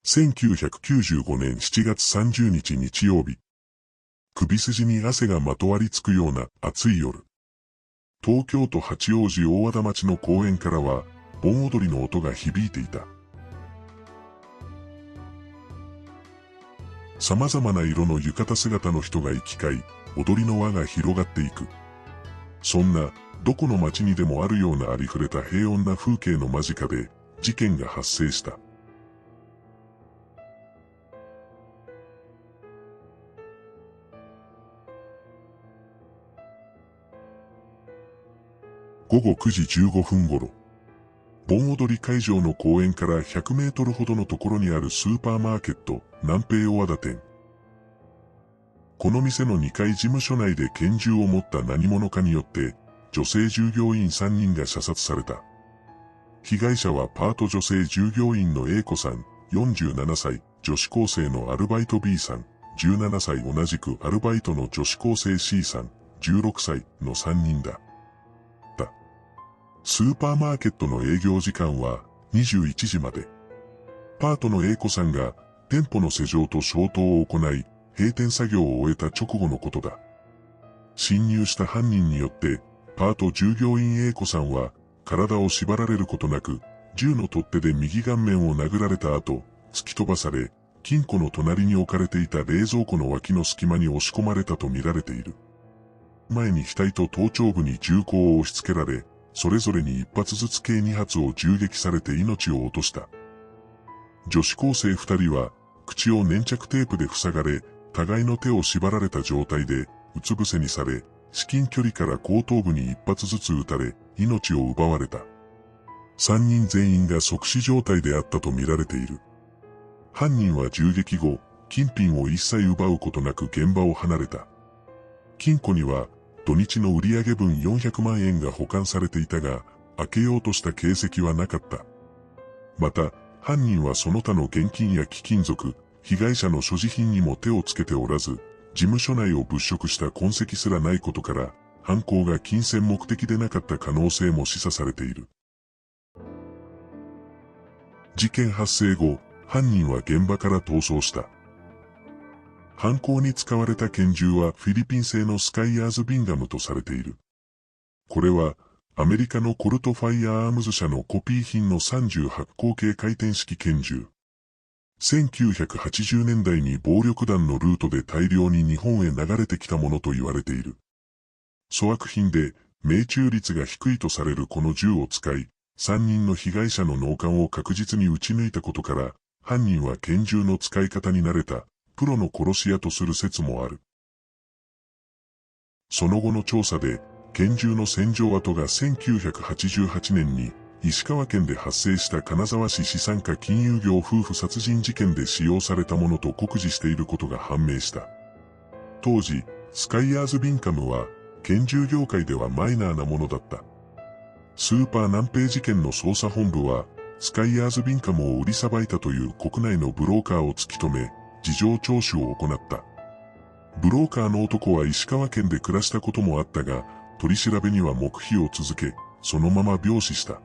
1995年7月30日日曜日。首筋に汗がまとわりつくような暑い夜。東京都八王子大和田町の公園からは、盆踊りの音が響いていた。様々な色の浴衣姿の人が行き交い、踊りの輪が広がっていく。そんな、どこの町にでもあるようなありふれた平穏な風景の間近で、事件が発生した。午後9時15分頃。盆踊り会場の公園から100メートルほどのところにあるスーパーマーケット、南平大和田店。この店の2階事務所内で拳銃を持った何者かによって、女性従業員3人が射殺された。被害者はパート女性従業員の A 子さん、47歳、女子高生のアルバイト B さん、17歳同じくアルバイトの女子高生 C さん、16歳の3人だ。スーパーマーケットの営業時間は21時まで。パートの A 子さんが店舗の施錠と消灯を行い、閉店作業を終えた直後のことだ。侵入した犯人によって、パート従業員 A 子さんは体を縛られることなく、銃の取っ手で右顔面を殴られた後、突き飛ばされ、金庫の隣に置かれていた冷蔵庫の脇の隙間に押し込まれたと見られている。前に額と頭頂部に銃口を押し付けられ、それぞれに1発ずつ計2発を銃撃されて命を落とした。女子高生2人は、口を粘着テープで塞がれ、互いの手を縛られた状態で、うつ伏せにされ、至近距離から後頭部に1発ずつ撃たれ、命を奪われた。3人全員が即死状態であったと見られている。犯人は銃撃後、金品を一切奪うことなく現場を離れた。金庫には、土日の売上分400万円が保管されていたが、開けようとした形跡はなかった。また、犯人はその他の現金や貴金属、被害者の所持品にも手をつけておらず、事務所内を物色した痕跡すらないことから、犯行が金銭目的でなかった可能性も示唆されている。事件発生後、犯人は現場から逃走した。犯行に使われた拳銃はフィリピン製のスカイヤーズ・ビンガムとされている。これはアメリカのコルト・ファイアームズ社のコピー品の38口径回転式拳銃。1980年代に暴力団のルートで大量に日本へ流れてきたものと言われている。粗悪品で命中率が低いとされるこの銃を使い、3人の被害者の脳幹を確実に撃ち抜いたことから、犯人は拳銃の使い方に慣れた。プロの殺し屋とする説もある。その後の調査で、拳銃の洗浄跡が1988年に石川県で発生した金沢市資産家金融業夫婦殺人事件で使用されたものと酷似していることが判明した。当時、スカイヤーズ・ビンカムは拳銃業界ではマイナーなものだった。スーパー南平事件の捜査本部は、スカイヤーズ・ビンカムを売りさばいたという国内のブローカーを突き止め、事情聴取を行った。ブローカーの男は石川県で暮らしたこともあったが、取り調べには黙秘を続け、そのまま病死した。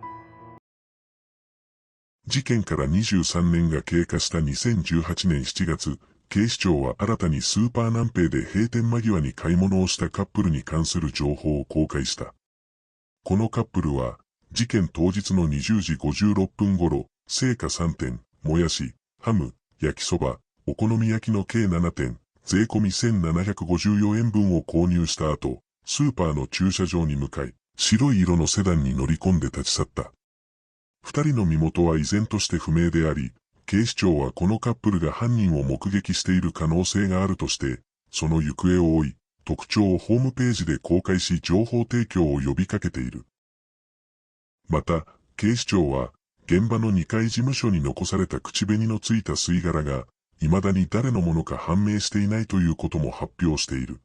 事件から23年が経過した2018年7月、警視庁は新たにスーパー南平で閉店間際に買い物をしたカップルに関する情報を公開した。このカップルは、事件当日の20時56分頃、青果3点、もやし、ハム、焼きそば、お好み焼きの計7点、税込み1754円分を購入した後、スーパーの駐車場に向かい、白い色のセダンに乗り込んで立ち去った。二人の身元は依然として不明であり、警視庁はこのカップルが犯人を目撃している可能性があるとして、その行方を追い、特徴をホームページで公開し情報提供を呼びかけている。また、警視庁は、現場の2階事務所に残された口紅のついた吸い殻が、未だに誰のものか判明していないということも発表している。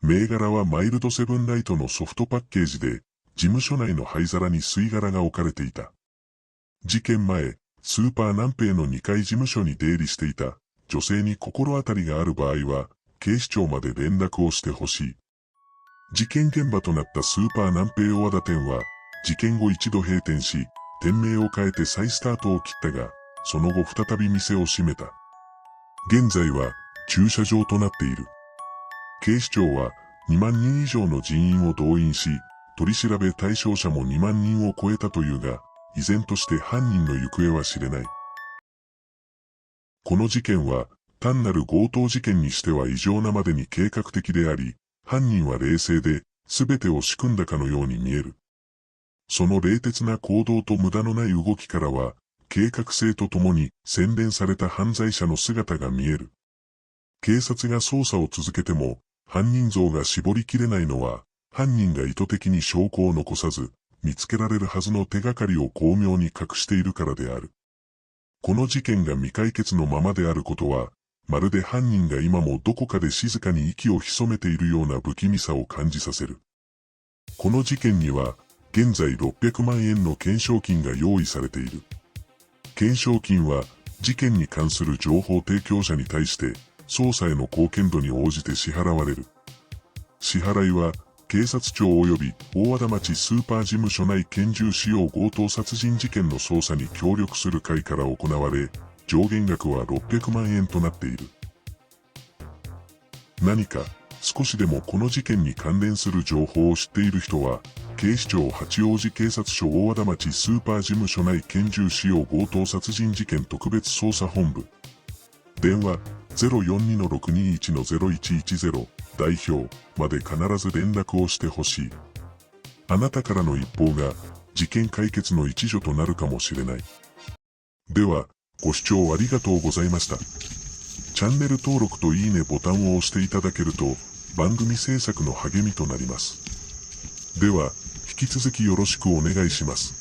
銘柄はマイルドセブンライトのソフトパッケージで、事務所内の灰皿に吸い殻が置かれていた。事件前、スーパー南平の2階事務所に出入りしていた女性に心当たりがある場合は、警視庁まで連絡をしてほしい。事件現場となったスーパー南平大和田店は、事件後一度閉店し、店名を変えて再スタートを切ったが、その後再び店を閉めた。現在は駐車場となっている。警視庁は2万人以上の人員を動員し、取り調べ対象者も2万人を超えたというが、依然として犯人の行方は知れない。この事件は単なる強盗事件にしては異常なまでに計画的であり、犯人は冷静で全てを仕組んだかのように見える。その冷徹な行動と無駄のない動きからは、計画性とともに洗練された犯罪者の姿が見える。警察が捜査を続けても、犯人像が絞りきれないのは、犯人が意図的に証拠を残さず、見つけられるはずの手がかりを巧妙に隠しているからである。この事件が未解決のままであることは、まるで犯人が今もどこかで静かに息を潜めているような不気味さを感じさせる。この事件には、現在600万円の懸賞金が用意されている。懸賞金は、事件に関する情報提供者に対して、捜査への貢献度に応じて支払われる。支払いは、警察庁及び大和田町スーパー事務所内拳銃使用強盗殺人事件の捜査に協力する会から行われ、上限額は600万円となっている。何か少しでもこの事件に関連する情報を知っている人は、警視庁八王子警察署大和田町スーパー事務所内拳銃使用強盗殺人事件特別捜査本部。電話 042-621-0110 代表まで必ず連絡をしてほしい。あなたからの一報が事件解決の一助となるかもしれない。では、ご視聴ありがとうございました。チャンネル登録といいねボタンを押していただけると番組制作の励みとなります。では、引き続きよろしくお願いします。